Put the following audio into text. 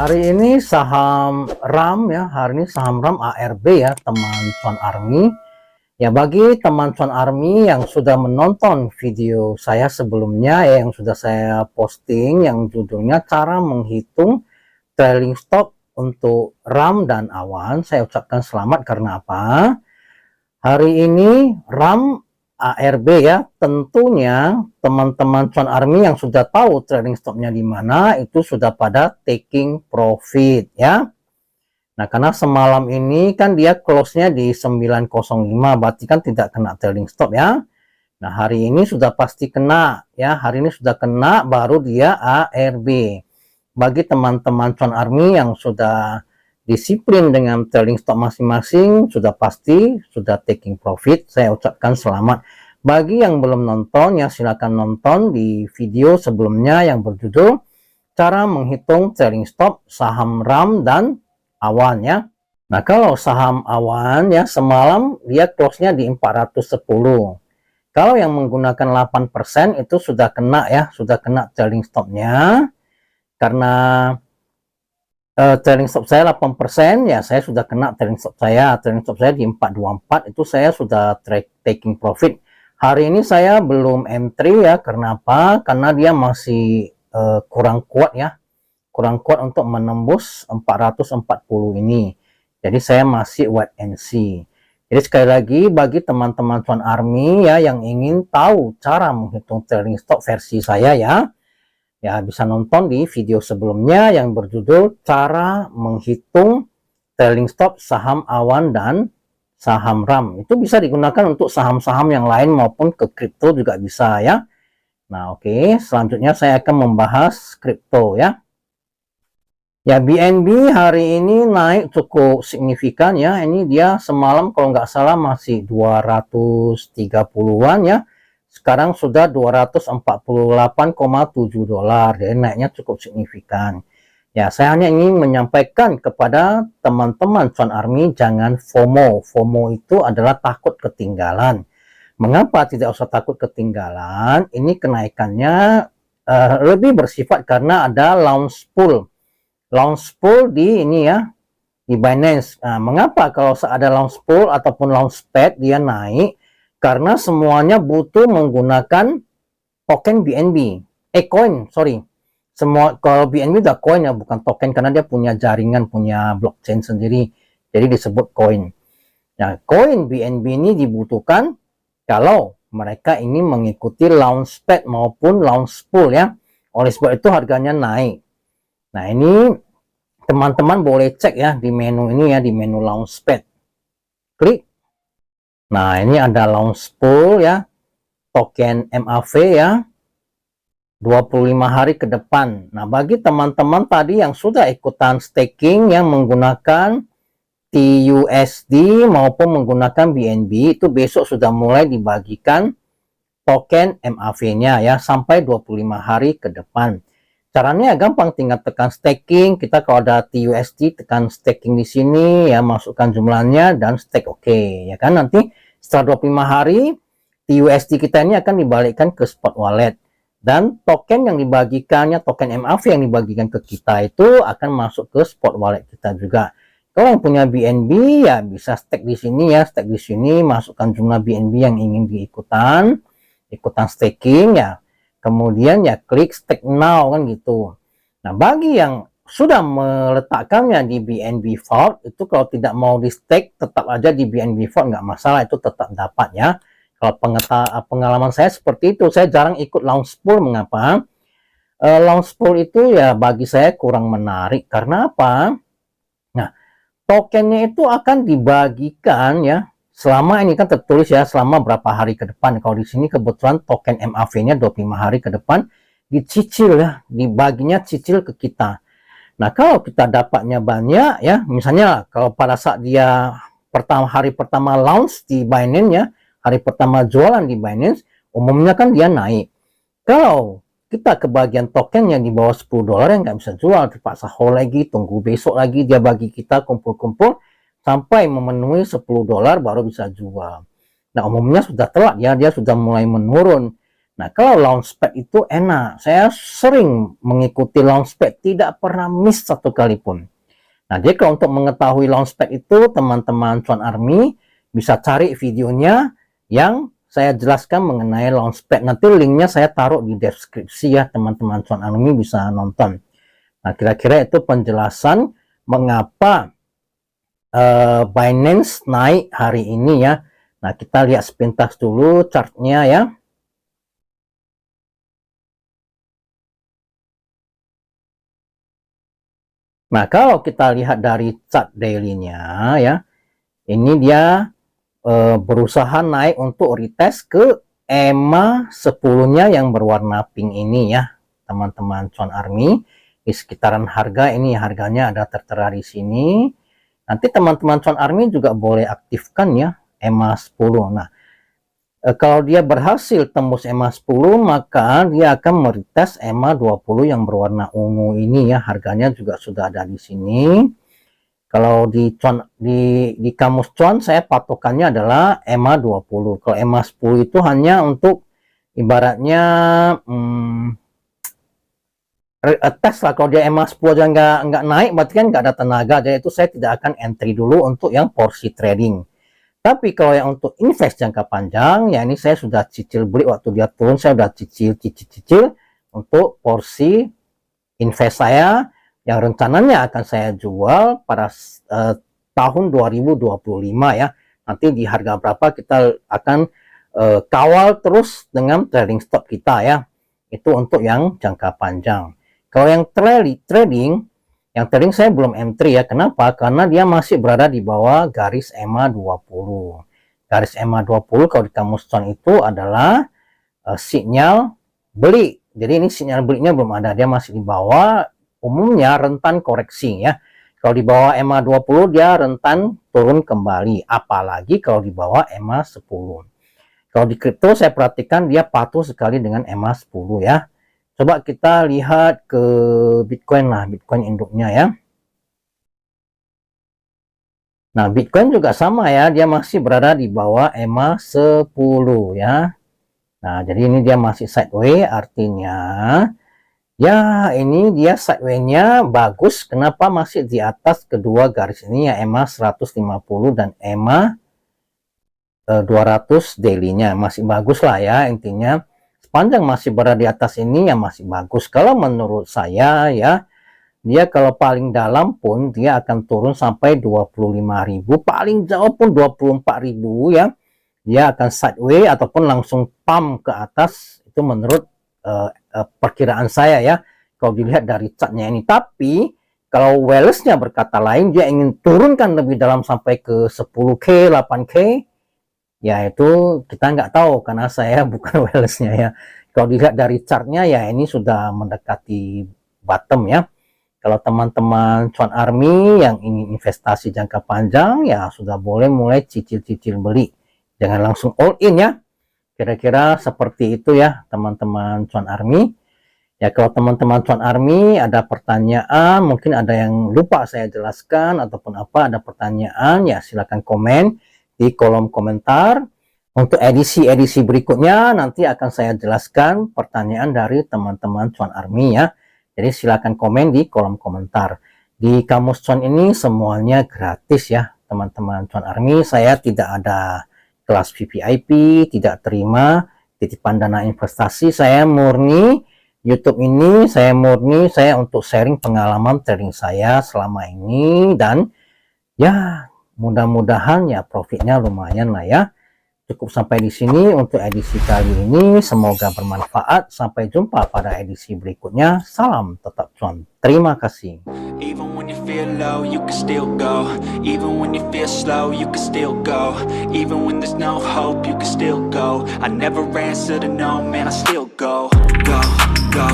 Hari ini saham RAM ya, hari ini saham RAM ARB ya, teman Cuan Army. Ya, bagi teman Cuan Army yang sudah menonton video saya sebelumnya ya, yang sudah saya posting yang judulnya cara menghitung trailing stop untuk RAM dan awan, saya ucapkan selamat karena apa? Hari ini RAM ARB ya, tentunya teman-teman Cuan Army yang sudah tahu trading stopnya di mana itu sudah pada taking profit ya. Nah, karena semalam ini kan dia close-nya di 905, berarti kan tidak kena trading stop ya. Nah, hari ini sudah pasti kena ya, hari ini sudah kena baru dia ARB. Bagi teman-teman Cuan Army yang sudah disiplin dengan trading stop masing-masing, sudah pasti sudah taking profit, saya ucapkan selamat. Bagi yang belum nonton ya, silakan nonton di video sebelumnya yang berjudul cara menghitung trading stop saham RAM dan awan ya. Nah, kalau saham awan ya, semalam dia close-nya di 410. Kalau yang menggunakan 8% itu sudah kena ya, sudah kena trading stopnya. Karena trading stop saya 8% ya, saya sudah kena trading stop saya. Trading stop saya di 424 itu saya sudah taking profit. Hari ini saya belum entry ya, karena apa? Karena dia masih kurang kuat ya. Kurang kuat untuk menembus 440 ini. Jadi saya masih wait and see. Jadi sekali lagi bagi teman-teman Cuan Army ya yang ingin tahu cara menghitung trading stop versi saya ya, ya bisa nonton di video sebelumnya yang berjudul cara menghitung trailing stop saham awan dan saham RAM. Itu bisa digunakan untuk saham-saham yang lain maupun ke kripto juga bisa ya. Nah, oke, selanjutnya saya akan membahas kripto ya. Ya, BNB hari ini naik cukup signifikan ya. Ini dia semalam kalau nggak salah masih 230-an ya. Sekarang sudah 248,7 dolar. Jadi naiknya cukup signifikan. Ya, saya hanya ingin menyampaikan kepada teman-teman Cuan Army jangan FOMO. FOMO itu adalah takut ketinggalan. Mengapa tidak usah takut ketinggalan? Ini kenaikannya lebih bersifat karena ada launch pool. Launch pool di ini ya, di Binance. Nah, mengapa kalau ada launch pool ataupun launch pad dia naik? Karena semuanya butuh menggunakan token BNB. Coin, sorry. Semua kalau BNB udah coin ya, bukan token karena dia punya jaringan, punya blockchain sendiri. Jadi disebut coin. Nah, coin BNB ini dibutuhkan kalau mereka ini mengikuti launchpad maupun launch pool ya. Oleh sebab itu harganya naik. Nah, ini teman-teman boleh cek ya di menu ini ya, di menu launchpad. Klik. Nah, ini ada launch pool ya, token MAV ya, 25 hari ke depan. Nah, bagi teman-teman tadi yang sudah ikutan staking yang menggunakan TUSD maupun menggunakan BNB, itu besok sudah mulai dibagikan token MAV-nya ya, sampai 25 hari ke depan. Caranya gampang, tinggal tekan staking. Kita kalau ada TUSD tekan staking di sini ya, masukkan jumlahnya dan stake oke ya kan. Nanti setelah 25 hari TUSD kita ini akan dibalikkan ke spot wallet dan token yang dibagikannya, token MAV yang dibagikan ke kita itu akan masuk ke spot wallet kita juga. Kalau yang punya BNB ya bisa stake di sini ya, stake di sini, masukkan jumlah BNB yang ingin ikutan staking ya. Kemudian ya klik stake now kan gitu. Nah, bagi yang sudah meletakkannya di BNB Vault itu kalau tidak mau di stake tetap aja di BNB Vault, nggak masalah, itu tetap dapat ya. Kalau pengalaman saya seperti itu, saya jarang ikut launch pool. Mengapa? Launch pool itu ya bagi saya kurang menarik karena apa? Nah, tokennya itu akan dibagikan ya. Selama ini kan tertulis ya selama berapa hari ke depan. Kalau di sini kebetulan token MAV-nya 25 hari ke depan dicicil ya, dibaginya cicil ke kita. Nah, kalau kita dapatnya banyak ya, misalnya kalau pada saat dia hari pertama launch di Binance ya, hari pertama jualan di Binance, umumnya kan dia naik. Kalau kita kebagian token yang di bawah 10 dolar yang nggak bisa jual, terpaksa hold lagi, tunggu besok lagi dia bagi kita kumpul-kumpul sampai memenuhi 10 dolar baru bisa jual. Nah, umumnya sudah telat ya, dia sudah mulai menurun. Nah, kalau Launchpad itu enak. Saya sering mengikuti Launchpad, tidak pernah miss satu kali pun. Nah, jadi kalau untuk mengetahui Launchpad itu, teman-teman Cuan Army bisa cari videonya yang saya jelaskan mengenai Launchpad. Nanti linknya saya taruh di deskripsi ya, teman-teman Cuan Army bisa nonton. Nah, kira-kira itu penjelasan mengapa Binance naik hari ini ya. Nah, kita lihat sepintas dulu chartnya ya. Nah, kalau kita lihat dari chart daily-nya ya, ini dia berusaha naik untuk retest ke EMA 10-nya yang berwarna pink ini ya, teman-teman Cuan Army. Di sekitaran harga ini, harganya ada tertera di sini. Nanti teman-teman Cuan Army juga boleh aktifkan ya EMA 10. Nah, kalau dia berhasil tembus EMA 10, maka dia akan meretest EMA 20 yang berwarna ungu ini ya. Harganya juga sudah ada di sini. Kalau di kamus Cuan, saya patokannya adalah EMA 20. Kalau EMA 10 itu hanya untuk ibaratnya tes lah. Kalau dia EMA 10 aja nggak naik, berarti kan nggak ada tenaga. Jadi itu saya tidak akan entry dulu untuk yang porsi trading. Tapi kalau yang untuk invest jangka panjang, ya ini saya sudah cicil beli waktu dia turun, saya sudah cicil untuk porsi invest saya yang rencananya akan saya jual pada tahun 2025 ya. Nanti di harga berapa kita akan kawal terus dengan trading stop kita ya. Itu untuk yang jangka panjang. Kalau yang trading saya belum entry ya. Kenapa? Karena dia masih berada di bawah garis EMA 20. Garis EMA 20 kalau di kamus Cuan itu adalah sinyal beli. Jadi ini sinyal belinya belum ada. Dia masih di bawah, umumnya rentan koreksi ya. Kalau di bawah EMA 20 dia rentan turun kembali. Apalagi kalau di bawah EMA 10. Kalau di kripto saya perhatikan dia patuh sekali dengan EMA 10 ya. Coba kita lihat ke Bitcoin lah, Bitcoin induknya ya. Nah, Bitcoin juga sama ya, dia masih berada di bawah EMA 10 ya. Nah, jadi ini dia masih sideways, artinya ya ini dia sideways-nya bagus. Kenapa masih di atas kedua garis ini ya, EMA 150 dan EMA 200 daily-nya masih bagus lah ya intinya. Sepanjang masih berada di atas ini ya masih bagus. Kalau menurut saya ya, dia kalau paling dalam pun dia akan turun sampai 25.000, paling jauh pun 24.000 ya. Dia akan sideways ataupun langsung pump ke atas. Itu menurut perkiraan saya ya. Kalau dilihat dari chartnya ini. Tapi kalau Wallace-nya berkata lain, dia ingin turunkan lebih dalam sampai ke 10K, 8K. Ya itu kita nggak tahu karena saya bukan Wallace-nya ya. Kalau dilihat dari chartnya ya ini sudah mendekati bottom ya. Kalau teman-teman Cuan Army yang ingin investasi jangka panjang ya sudah boleh mulai cicil-cicil beli. Jangan langsung all in ya. Kira-kira seperti itu ya teman-teman Cuan Army. Ya kalau teman-teman Cuan Army ada pertanyaan, mungkin ada yang lupa saya jelaskan ataupun apa, ada pertanyaan ya silakan komen di kolom komentar. Untuk edisi-edisi berikutnya nanti akan saya jelaskan pertanyaan dari teman-teman Cuan Army ya. Jadi silakan komen di kolom komentar. Di kamus Cuan ini semuanya gratis ya teman-teman Cuan Army. Saya tidak ada kelas VVIP, tidak terima titipan dana investasi. Saya murni YouTube ini, saya untuk sharing pengalaman trading saya selama ini dan ya mudah-mudahan ya profitnya lumayan lah ya. Cukup sampai di sini untuk edisi kali ini. Semoga bermanfaat. Sampai jumpa pada edisi berikutnya. Salam tetap cuan. Terima kasih. Even when you feel low, you can still go. Even when you feel slow, you can still go. Even when there's no hope, you can still go. I never answer to no, man, I still go. Go, go.